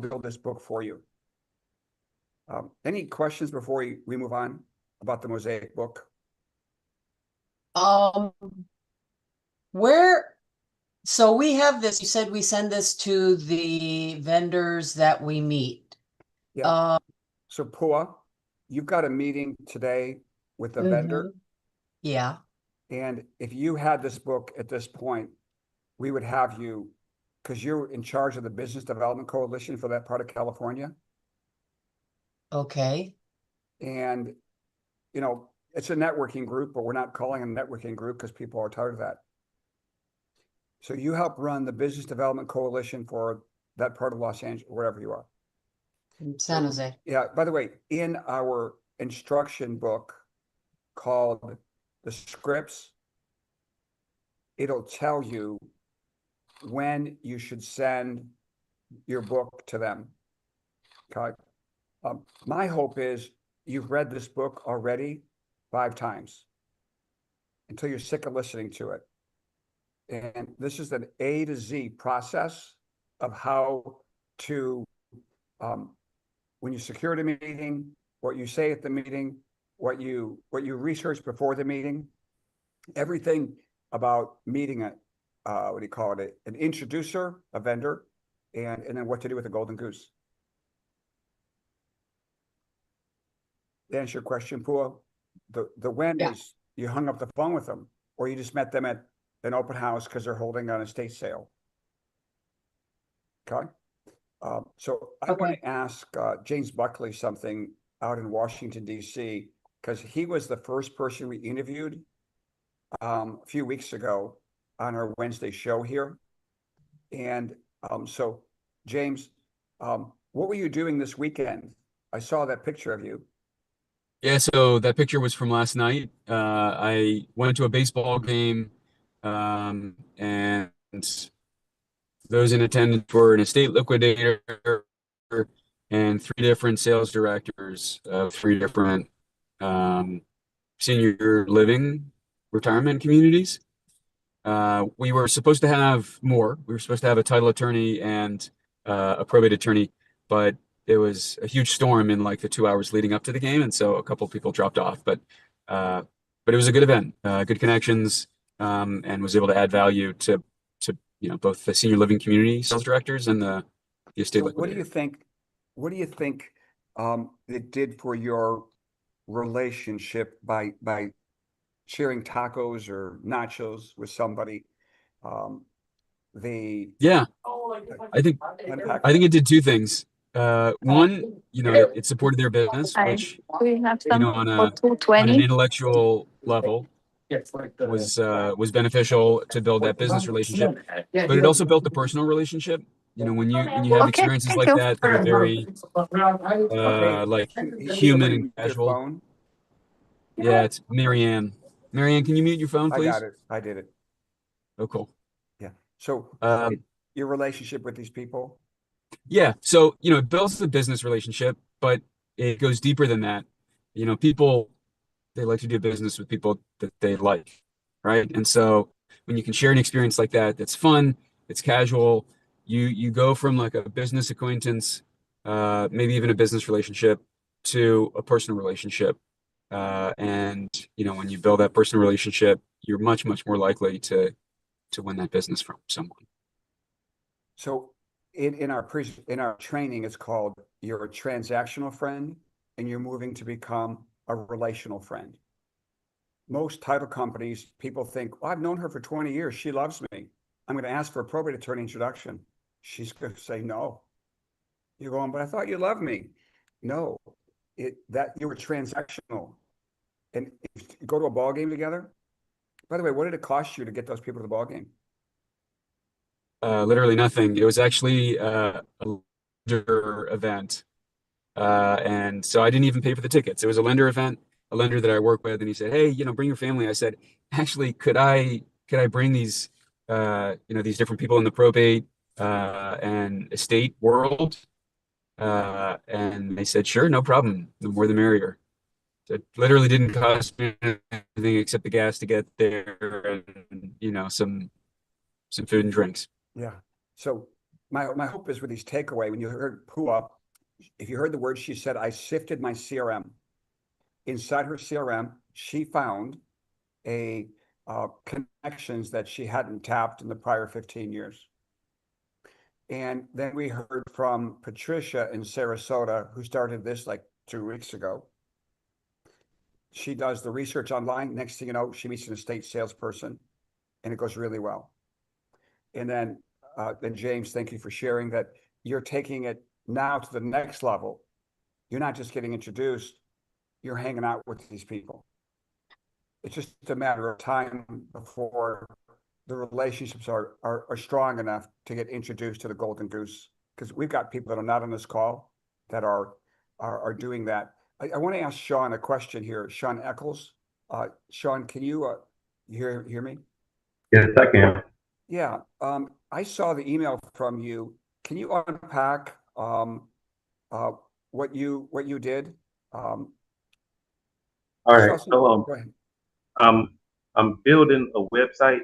build this book for you. Any questions before we move on about the Mosaic book? Um, where, so we have this, you said we send this to the vendors that we meet. Yeah. Uh, So Pua, you've got a meeting today with a vendor. mhm. Yeah, And if you had this book at this point, we would have you, because you're in charge of the Business Development Coalition for that part of California. okay. And, you know, it's a networking group, but we're not calling it a networking group because people are tired of that. So you help run the Business Development Coalition for that part of Los Angeles, wherever you are. San Jose. Yeah, by the way, in our instruction book called The Scripts, it'll tell you when you should send your book to them. Okay. My hope is you've read this book already 5 times until you're sick of listening to it. And this is an A to Z process of how to, when you secure the meeting, what you say at the meeting, what you research before the meeting, everything about meeting a, what do you call it, an introducer, a vendor, and then what to do with the golden goose. To answer your question, Pua, the when Yeah. is you hung up the phone with them, or you just met them at an open house because they're holding an estate sale. Okay. So I want Okay. to ask James Buckley something out in Washington, D.C., because he was the first person we interviewed a few weeks ago on our Wednesday show here. And so, James, what were you doing this weekend? I saw that picture of you. Yeah, so that picture was from last night. I went to a baseball game, and those in attendance were an estate liquidator and 3 different sales directors of 3 different um, senior living retirement communities. We were supposed to have more. We were supposed to have a title attorney and a probate attorney, but it was a huge storm in like the 2 hours leading up to the game, and so a couple of people dropped off. Uh, but it was a good event, good connections, and was able to add value to both the senior living community sales directors and the estate So what do liquidator. you think? What do you think it did for your relationship by sharing tacos or nachos with somebody? Um, the Yeah, I think unpack I think that. it did 2 things. One, it supported their business, Hi, which we have some on for a on an 220. intellectual level was beneficial to build that business relationship, but it also built the personal relationship. When you have Okay, experiences thank like you. that are very Hey, like can you human and mute your casual. phone? Yeah, it's Marianne. Marianne, can you mute your phone, I got please? it. I did it. Oh, cool. Yeah. So Um, your relationship with these people. yeah, so it builds the business relationship, but it goes deeper than that. People they like to do business with people that they like, right? And so when you can share an experience like that, that's fun, it's casual, you go from like a business acquaintance, maybe even a business relationship, to a personal relationship. And when you build that personal relationship, you're much, much more likely to win that business from someone. So in our training, it's called you're a transactional friend and you're moving to become a relational friend. Most title companies, people think, well, I've known her for 20 years. She loves me. I'm going to ask for a probate attorney introduction. She's going to say no. You're going, but I thought you loved me. No, that you were transactional. And if you go to a ball game together, by the way, what did it cost you to get those people to the ball game? Literally nothing. It was actually a lender event. And so I didn't even pay for the tickets. It was a lender event, a lender that I work with, and he said, "Hey, bring your family." I said, "Actually, could I bring these different people in the probate and estate world?" And they said, "Sure, no problem. The more the merrier." So it literally didn't cost me anything except the gas to get there and some food and drinks. Yeah. So my hope is with these takeaway, when you heard Pua, if you heard the words she said, I sifted my CRM. Inside her CRM, she found a connections that she hadn't tapped in the prior 15 years. And then we heard from Patricia in Sarasota, who started this like 2 weeks ago. She does the research online. Next thing you know, she meets an estate salesperson, and it goes really well. And then James, thank you for sharing that you're taking it now to the next level. You're not just getting introduced, you're hanging out with these people. It's just a matter of time before the relationships are strong enough to get introduced to the Golden Goose. Because we've got people that are not on this call that are doing that. I want to ask Sean a question here. Sean Eccles. Sean, can you hear me? Yes, I can. Yeah. I saw the email from you. Can you unpack what you did? All right. So go ahead. I'm building a website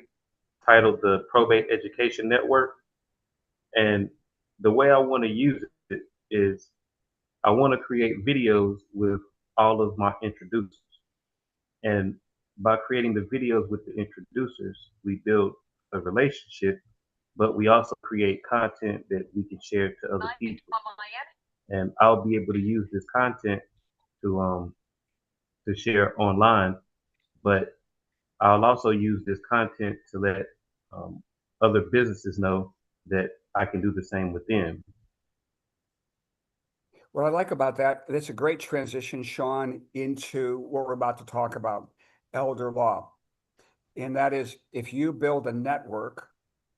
titled the Probate Education Network, and the way I want to use it is I want to create videos with all of my introducers, and by creating the videos with the introducers, we build a relationship, but we also create content that we can share to other people. And I'll be able to use this content to share online, but I'll also use this content to let other businesses know that I can do the same with them. What I like about that, that's a great transition, Sean, into what we're about to talk about, elder law. And that is, if you build a network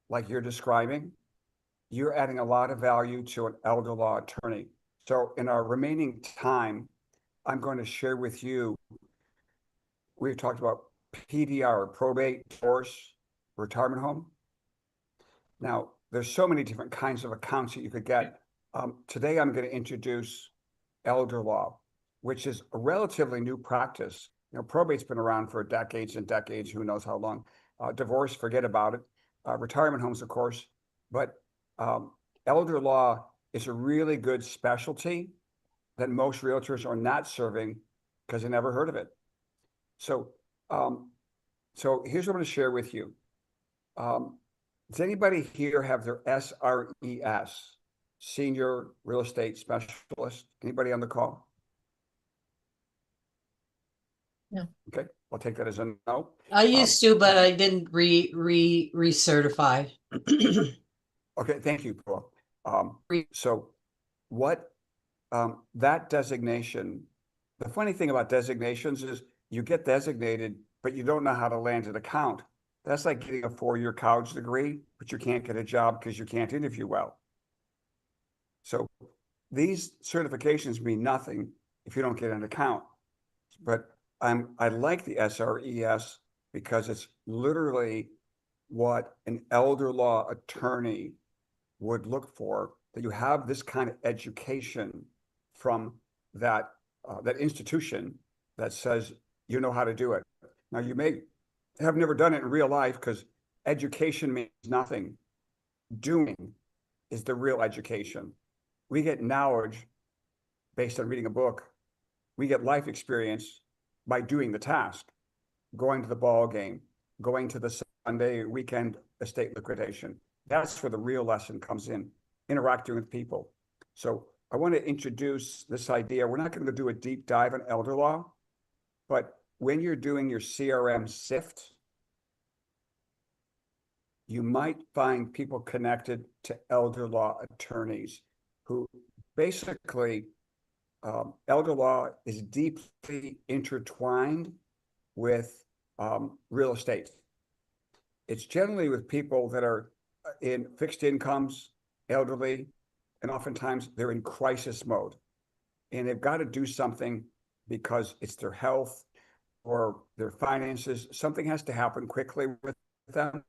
like you're describing, you're adding a lot of value to an elder law attorney. So in our remaining time, I'm going to share with you, we've talked about PDR, probate, divorce, retirement home. Now, there's so many different kinds of accounts that you could get. Today, I'm going to introduce elder law, which is a relatively new practice. You know, probate's been around for decades and decades, who knows how long. Divorce, forget about it. Retirement homes, of course. But elder law is a really good specialty that most realtors are not serving because they never heard of it. So, so here's what I'm going to share with you. Does anybody here have their SRES, Senior Real Estate Specialist? Anybody on the call? No. Okay, I'll take that as a no. I used to, but I didn't recertify. Okay, thank you, Paul. So what that designation, the funny thing about designations is you get designated, but you don't know how to land an account. That's like getting a 4-year college degree, but you can't get a job because you can't interview well. So these certifications mean nothing if you don't get an account. But I like the SRES because it's literally what an elder law attorney would look for, that you have this kind of education from that that institution that says you know how to do it. Now, you may have never done it in real life because education means nothing. Doing is the real education. We get knowledge based on reading a book. We get life experience by doing the task, going to the ball game, going to the Sunday weekend estate liquidation. That's where the real lesson comes in, interacting with people. So I want to introduce this idea. We're not going to do a deep dive on elder law, but when you're doing your CRM sift, you might find people connected to elder law attorneys who basically, elder law is deeply intertwined with real estate. It's generally with people that are in fixed incomes, elderly, and oftentimes they're in crisis mode. And they've got to do something because it's their health or their finances. Something has to happen quickly with them.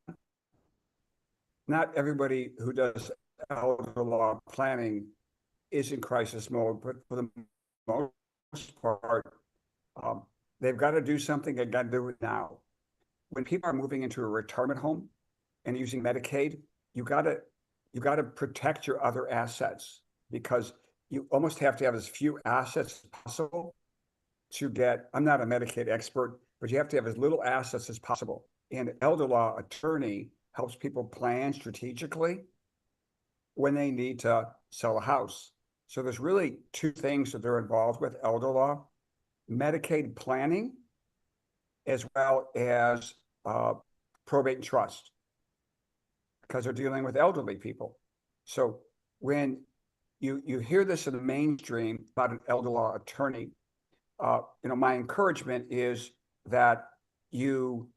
Not everybody who does elder law planning is in crisis mode, but for the most part, they've got to do something. They've got to do it now. When people are moving into a retirement home and using Medicaid, you got to you got to protect your other assets because you almost have to have as few assets as possible to get, I'm not a Medicaid expert, but you have to have as little assets as possible. And an elder law attorney helps people plan strategically when they need to sell a house. So there's really two things that they're involved with elder law: Medicaid planning, as well as probate and trust, because they're dealing with elderly people. So when you hear this in the mainstream about an elder law attorney, my encouragement is that you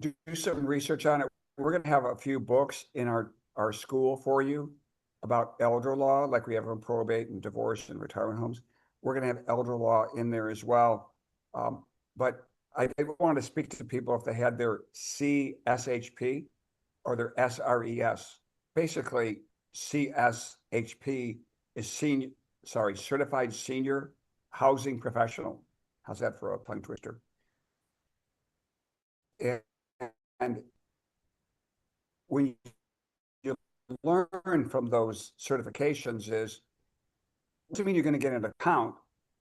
do some research on it. We're going to have a few books in our school for you about elder law, like we have on probate and divorce and retirement homes. We're going to have elder law in there as well. But I want to speak to people if they had their CSHP or their SRES. Basically, CSHP is Certified Senior Housing Professional. How's that for a tongue twister? And when you learn from those certifications is, doesn't mean you're going to get an account.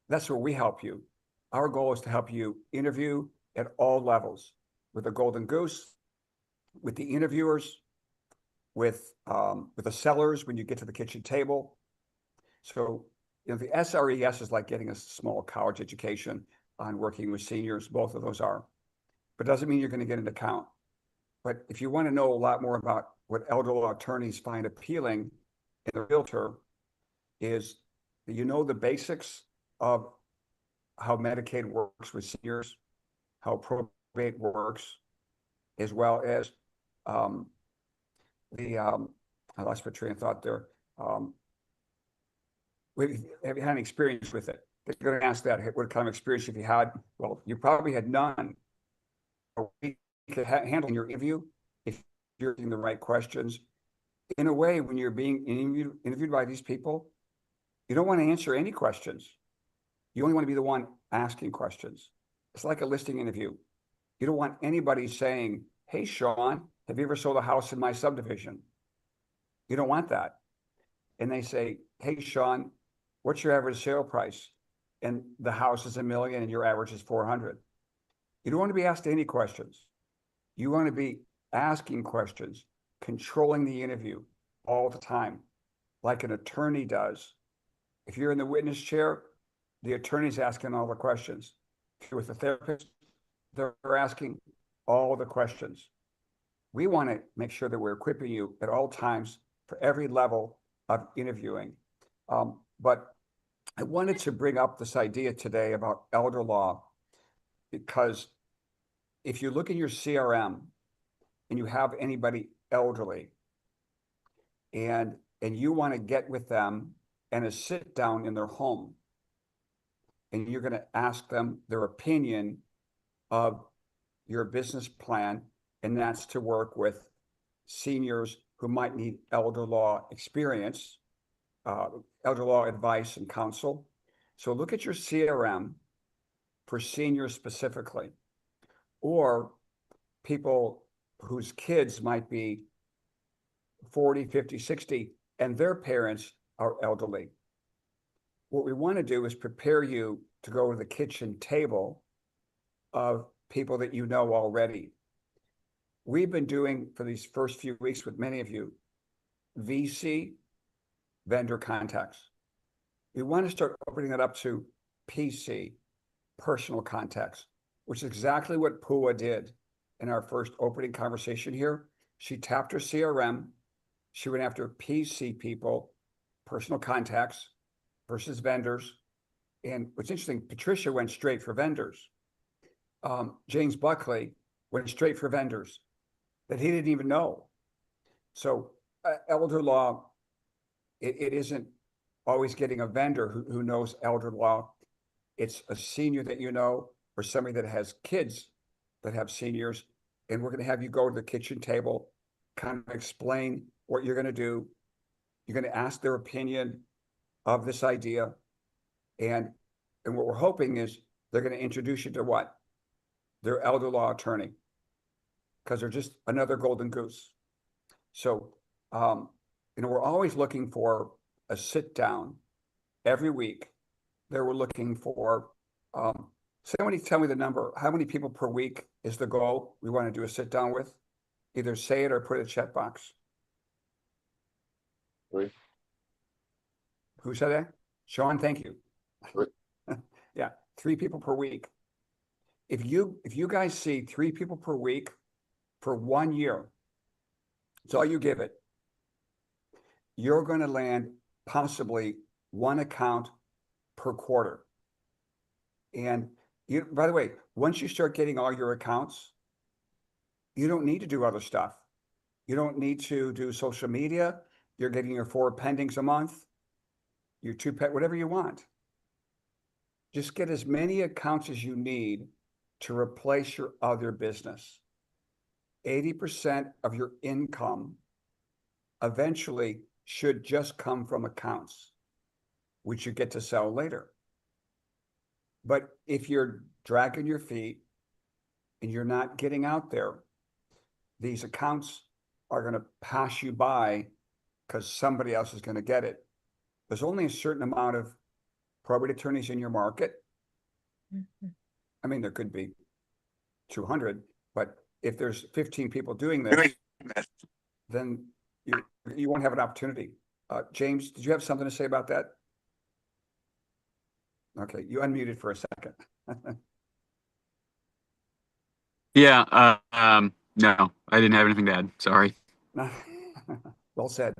That's where we help you. Our goal is to help you interview at all levels with a golden goose, with the interviewers, with the sellers when you get to the kitchen table. So, the SRES is like getting a small college education on working with seniors. Both of those are, but doesn't mean you're going to get an account. But if you want to know a lot more about what elder law attorneys find appealing in a realtor, is the basics of how Medicaid works with seniors, how probate works, as well as I lost my train of thought there. Have you had an experience with it? They're going to ask that. What kind of experience have you had? Well, you probably had none. We could handle your interview if you're asking the right questions. In a way, when you're being interviewed by these people, you don't want to answer any questions. You only want to be the one asking questions. It's like a listing interview. You don't want anybody saying, "Hey, Sean, have you ever sold a house in my subdivision?" You don't want that. And they say, "Hey, Sean, what's your average sale price?" And the house is $1 million and your average is 400. You don't want to be asked any questions. You want to be asking questions, controlling the interview all the time, like an attorney does. If you're in the witness chair, the attorney's asking all the questions. If you're with the therapist, they're asking all the questions. We want to make sure that we're equipping you at all times for every level of interviewing. But I wanted to bring up this idea today about elder law, because if you look in your CRM and you have anybody elderly and you want to get with them and a sit down in their home, and you're going to ask them their opinion of your business plan, and that's to work with seniors who might need elder law experience, elder law advice and counsel. So look at your CRM for seniors specifically, or people whose kids might be 40, 50, 60, and their parents are elderly. What we want to do is prepare you to go to the kitchen table of people that you know already. We've been doing, for these first few weeks with many of you, VC, vendor contacts. We want to start opening it up to PC, personal contacts, which is exactly what Pua did in our first opening conversation here. She tapped her CRM. She went after PC people, personal contacts versus vendors. And what's interesting, Patricia went straight for vendors. James Buckley went straight for vendors that he didn't even know. So elder law, it isn't always getting a vendor who knows elder law. It's a senior that you know, or somebody that has kids that have seniors. And we're going to have you go to the kitchen table, kind of explain what you're going to do. You're going to ask their opinion of this idea. And what we're hoping is they're going to introduce you to what? Their elder law attorney, because they're just another golden goose. So we're always looking for a sit down every week. There we're looking for, somebody tell me the number. How many people per week is the goal we want to do a sit down with? Either say it or put it in the chat box. 3. Who said that? Sean, thank you. 3. Yeah, 3 people per week. If you guys see 3 people per week for 1 year, it's all you give it. You're going to land possibly 1 account per quarter. And you, by the way, once you start getting all your accounts, you don't need to do other stuff. You don't need to do social media. You're getting your 4 pendings a month, your 2 pet, whatever you want. Just get as many accounts as you need to replace your other business. 80% of your income eventually should just come from accounts, which you get to sell later. But if you're dragging your feet and you're not getting out there, these accounts are going to pass you by because somebody else is going to get it. There's only a certain amount of probate attorneys in your market. I mean, there could be 200, but if there's 15 people doing this, then you won't have an opportunity. James, did you have something to say about that? Okay, you unmuted for a second. Yeah. No, I didn't have anything to add. Sorry. Well said.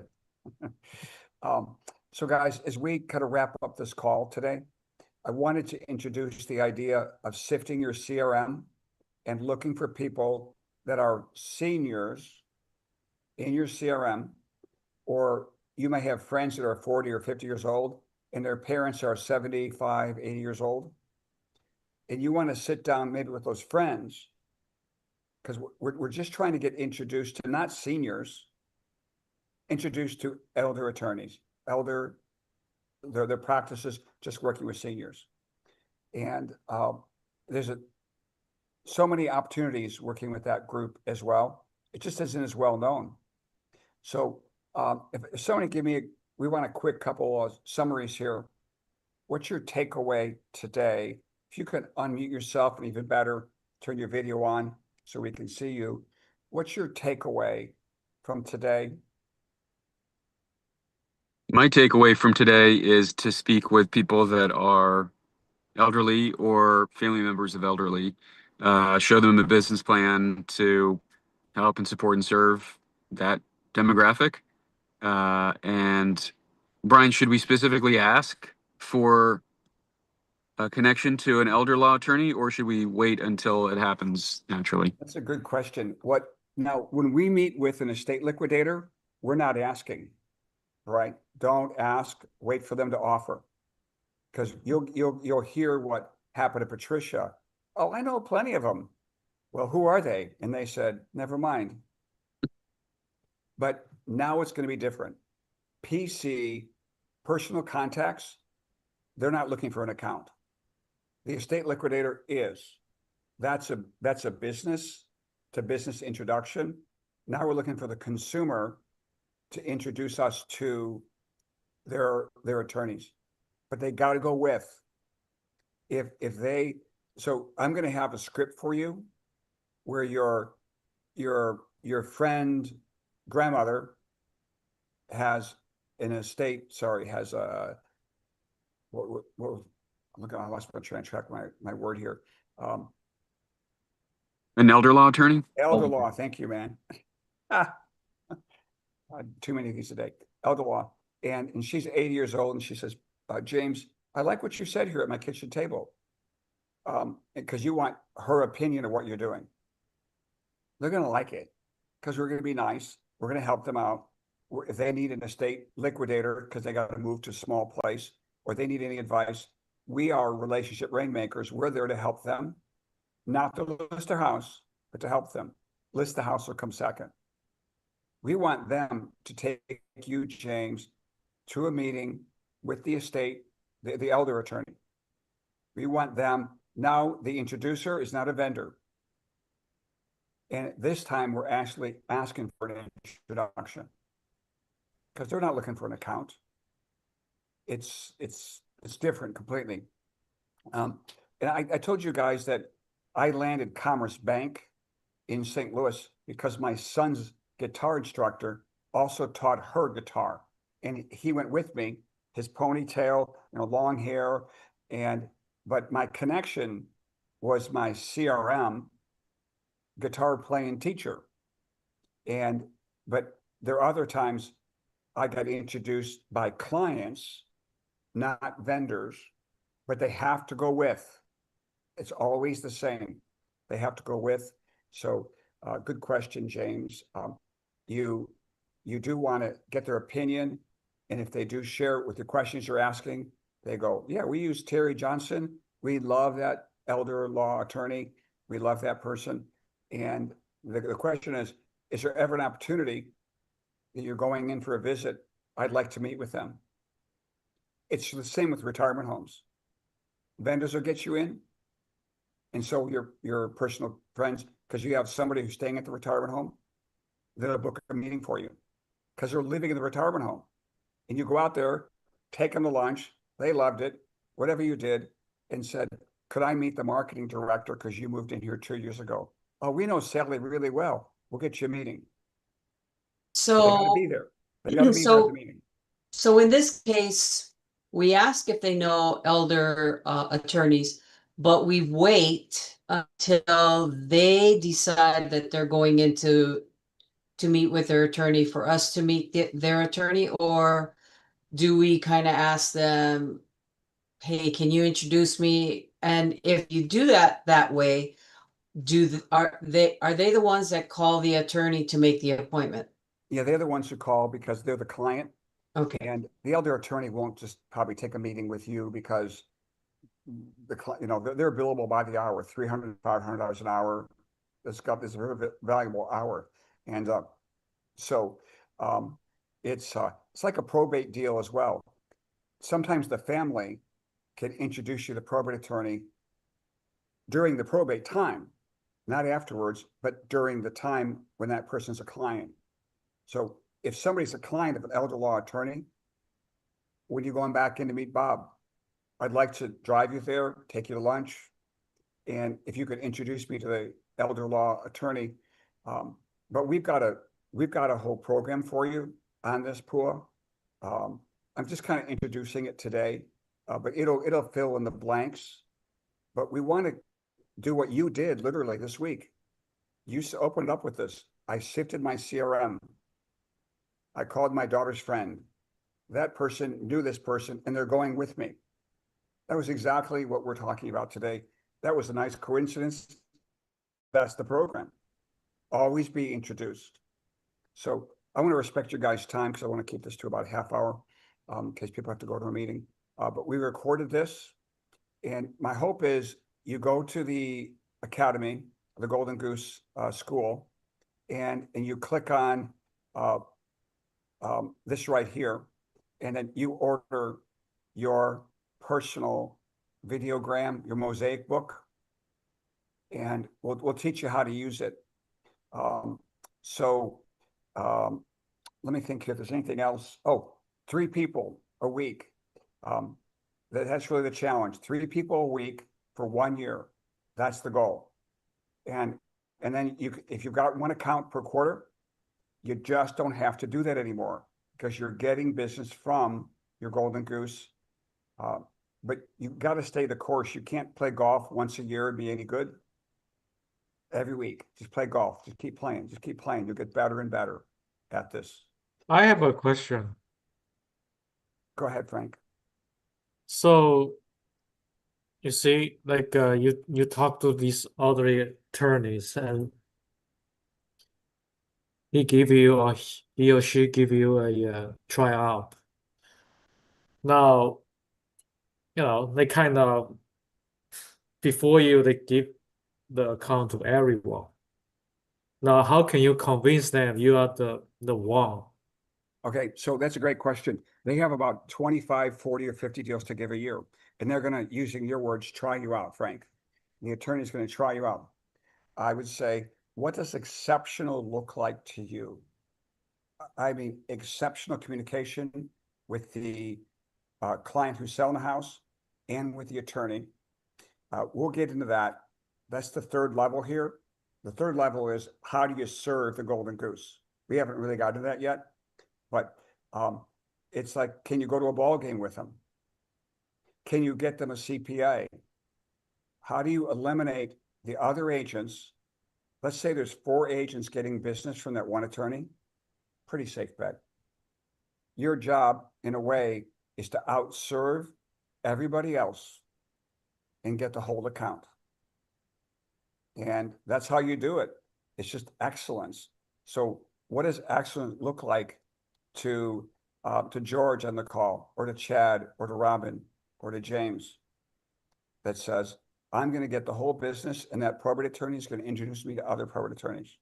So guys, as we kind of wrap up this call today, I wanted to introduce the idea of sifting your CRM and looking for people that are seniors in your CRM, or you may have friends that are 40 or 50 years old and their parents are 75, 80 years old. And you want to sit down maybe with those friends, because we're just trying to get introduced to not seniors, introduced to elder attorneys, their practices, just working with seniors. And there's so many opportunities working with that group as well. It just isn't as well known. So if somebody we want a quick couple of summaries here. What's your takeaway today? If you could unmute yourself, and even better, turn your video on so we can see you. What's your takeaway from today? My takeaway from today is to speak with people that are elderly or family members of elderly. Show them a business plan to help and support and serve that demographic. And Brian, should we specifically ask for a connection to an elder law attorney, or should we wait until it happens naturally? That's a good question. Now, when we meet with an estate liquidator, we're not asking, right? Don't ask, wait for them to offer. Because you'll hear what happened to Patricia. Oh, I know plenty of them. Well, who are they? And they said, never mind. But now it's going to be different. PC, personal contacts, they're not looking for an account. The estate liquidator is. That's a business to business introduction. Now we're looking for the consumer to introduce us to their attorneys. But they got to go with, so I'm going to have a script for you where your friend grandmother has an estate, has a, look, I lost my train of track, my word here. An elder law attorney? Elder law, thank you, man. Too many of these today. Elder law. And she's 80 years old, and she says, James, I like what you said here at my kitchen table. Because you want her opinion of what you're doing. They're going to like it because we're going to be nice. We're going to help them out. If they need an estate liquidator because they got to move to a small place, or they need any advice, we are relationship rainmakers. We're there to help them, not to list their house, but to help them. List the house will come second. We want them to take you, James, to a meeting with the estate, the elder attorney. We want them. Now, the introducer is not a vendor. And this time we're actually asking for an introduction. because they're not looking for an account. It's different completely. And I told you guys that I landed Commerce Bank in St. Louis because my son's guitar instructor also taught her guitar, and he went with me. His ponytail, long hair, but my connection was my CRM guitar playing teacher. But there are other times I got introduced by clients, not vendors, but they have to go with. It's always the same. They have to go with. So good question, James. You do want to get their opinion. And if they do share it with the questions you're asking, they go, yeah, we use Terry Johnson. We love that elder law attorney. We love that person. And the question is there ever an opportunity that you're going in for a visit? I'd like to meet with them. It's the same with retirement homes. Vendors will get you in. And so your personal friends, because you have somebody who's staying at the retirement home, they'll book a meeting for you because they're living in the retirement home. And you go out there, take them to lunch. They loved it, whatever you did, and said, could I meet the marketing director because you moved in here 2 years ago? Oh, we know Sally really well. We'll get you a meeting. So they got to be there. They got to be there at the meeting. So in this case, we ask if they know elder attorneys, but we wait until they decide that they're going into to meet with their attorney for us to meet their attorney, or do we kind of ask them, hey, can you introduce me? And if you do that way, are they the ones that call the attorney to make the appointment? Yeah, they're the ones who call because they're the client. Okay. And the elder attorney won't just probably take a meeting with you because they're billable by the hour, $300, $500 an hour. This is a very valuable hour. And so it's like a probate deal as well. Sometimes the family can introduce you to the probate attorney during the probate time, not afterwards, but during the time when that person's a client. So if somebody's a client of an elder law attorney, when you're going back in to meet Bob, I'd like to drive you there, take you to lunch. And if you could introduce me to the elder law attorney, but we've got a whole program for you on this, Pua. I'm just kind of introducing it today, but it'll fill in the blanks. But we want to do what you did literally this week. You opened up with this. I sifted my CRM. I called my daughter's friend. That person knew this person, and they're going with me. That was exactly what we're talking about today. That was a nice coincidence. That's the program. Always be introduced. So I want to respect your guys' time because I want to keep this to about a half hour in case people have to go to a meeting. But we recorded this, and my hope is you go to the academy, the Golden Goose School, and you click on this right here, and then you order your personal videogram, your mosaic book, and we'll teach you how to use it. Let me think here if there's anything else. Oh, 3 people a week. That's really the challenge. 3 people a week for 1 year. That's the goal. And then if you've got 1 account per quarter, you just don't have to do that anymore because you're getting business from your Golden Goose. But you've got to stay the course. You can't play golf once a year and be any good. Every week, just play golf. Just keep playing. Just keep playing. You'll get better and better at this. I have a question. Go ahead, Frank. So you see, like you talk to these other attorneys, and he or she give you a tryout. Now, they kind of before they give the account to everyone. Now, how can you convince them you are the one? Okay, so that's a great question. They have about 25, 40, or 50 deals to give a year. And they're going to, using your words, try you out, Frank. The attorney's going to try you out. I would say, what does exceptional look like to you? I mean, exceptional communication with the client who's selling the house and with the attorney. We'll get into that. That's the third level here. The third level is how do you serve the golden goose? We haven't really gotten to that yet, but it's like, can you go to a ball game with them? Can you get them a CPA? How do you eliminate the other agents? Let's say there's 4 agents getting business from that one attorney. Pretty safe bet. Your job, in a way, is to outserve everybody else and get the whole account. And that's how you do it. It's just excellence. So what does excellence look like to George on the call, or to Chad, or to Robin, or to James, that says, I'm going to get the whole business, and that probate attorney is going to introduce me to other probate attorneys.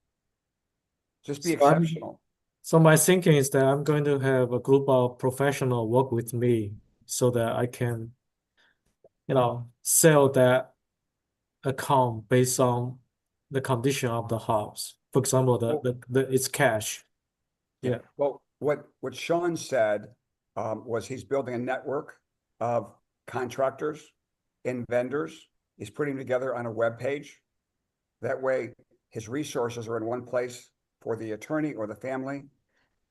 Just be exceptional. So my thinking is that I'm going to have a group of professionals work with me so that I can, sell that account based on the condition of the house. For example, it's cash. Yeah. Well, what Sean said was he's building a network of contractors and vendors. He's putting together on a web page. That way, his resources are in one place for the attorney or the family.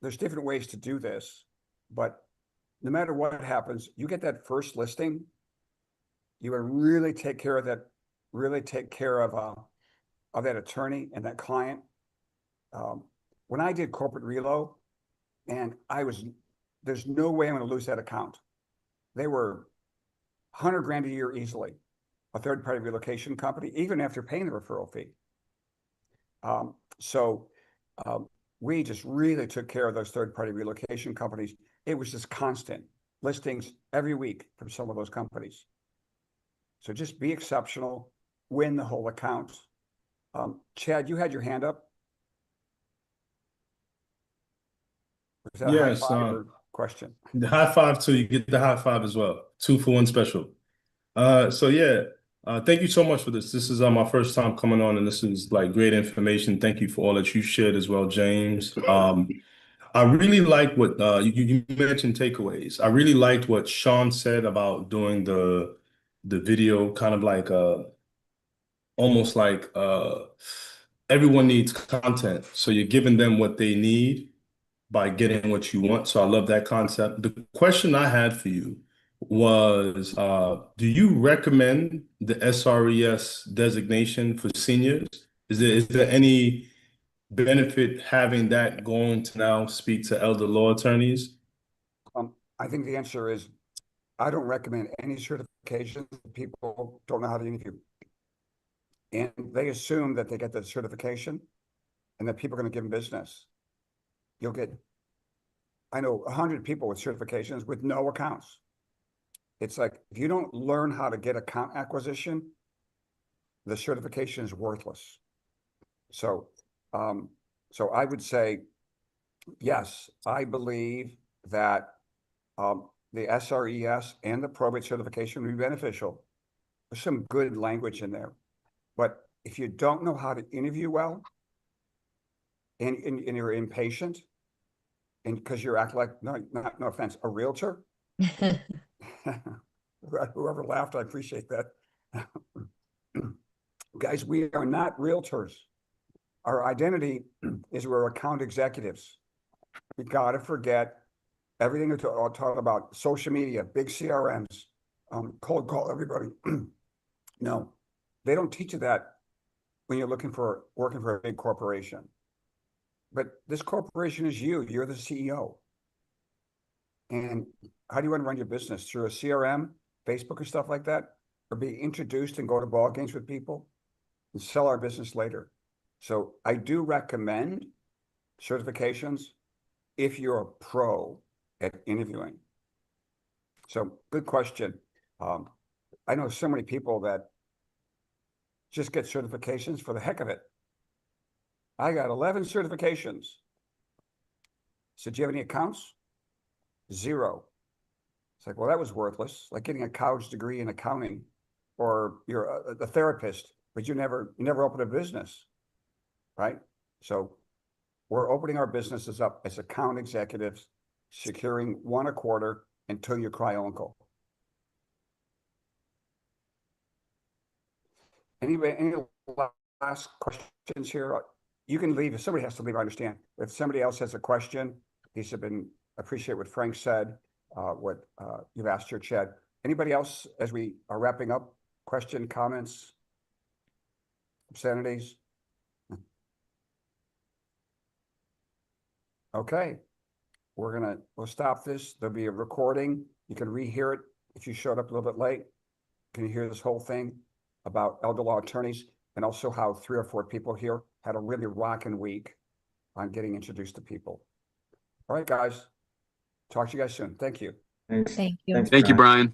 There's different ways to do this, but no matter what happens, you get that first listing, you would really take care of that, of that attorney and that client. When I did corporate relo, and there's no way I'm going to lose that account. They were 100 grand a year easily, a third-party relocation company, even after paying the referral fee. We just really took care of those third-party relocation companies. It was just constant listings every week from some of those companies. So just be exceptional, win the whole account. Chad, you had your hand up. Was that a high Yes, five or question? the high five too. You get the high five as well. 2 for 1 special. Thank you so much for this. This is my first time coming on, and this is like great information. Thank you for all that you shared as well, James. I really like what you mentioned takeaways. I really liked what Sean said about doing the video, kind of like almost like everyone needs content, so you're giving them what they need by getting what you want. So I love that concept. The question I had for you was, do you recommend the SRES designation for seniors? Is there any benefit having that going to now speak to elder law attorneys? I think the answer is, I don't recommend any certifications. People don't know how to interview. And they assume that they get the certification and that people are going to give them business. I know 100 people with certifications with no accounts. It's like, if you don't learn how to get account acquisition, the certification is worthless. So I would say, yes, I believe that the SRES and the probate certification would be beneficial. There's some good language in there. But if you don't know how to interview well, and you're impatient, and because you're acting like, no offense, a realtor, whoever laughed, I appreciate that. Guys, we are not realtors. Our identity is we're account executives. We got to forget everything we talk about, social media, big CRMs, cold call everybody. No, they don't teach you that when you're working for a big corporation. But this corporation is you. You're the CEO. And how do you want to run your business? Through a CRM, Facebook, and stuff like that? Or be introduced and go to ball games with people and sell our business later? So I do recommend certifications if you're a pro at interviewing. So good question. I know so many people that just get certifications for the heck of it. I got 11 certifications. So do you have any accounts? 0. It's like, well, that was worthless. Like getting a college degree in accounting, or you're a therapist, but you never opened a business, right? So we're opening our businesses up as account executives, securing 1 a quarter until you cry uncle. Anybody, any last questions here? You can leave. If somebody has to leave, I understand. If somebody else has a question, these have been, appreciate what Frank said, what you've asked here, Chad. Anybody else, as we are wrapping up, question, comments, obscenities? Okay, we'll stop this. There'll be a recording. You can rehear it if you showed up a little bit late. Can you hear this whole thing about elder law attorneys, and also how 3 or 4 people here had a really rocking week on getting introduced to people. All right, guys. Talk to you guys soon. Thank you. Thanks. Thank you. Thanks, Thank you, Brian.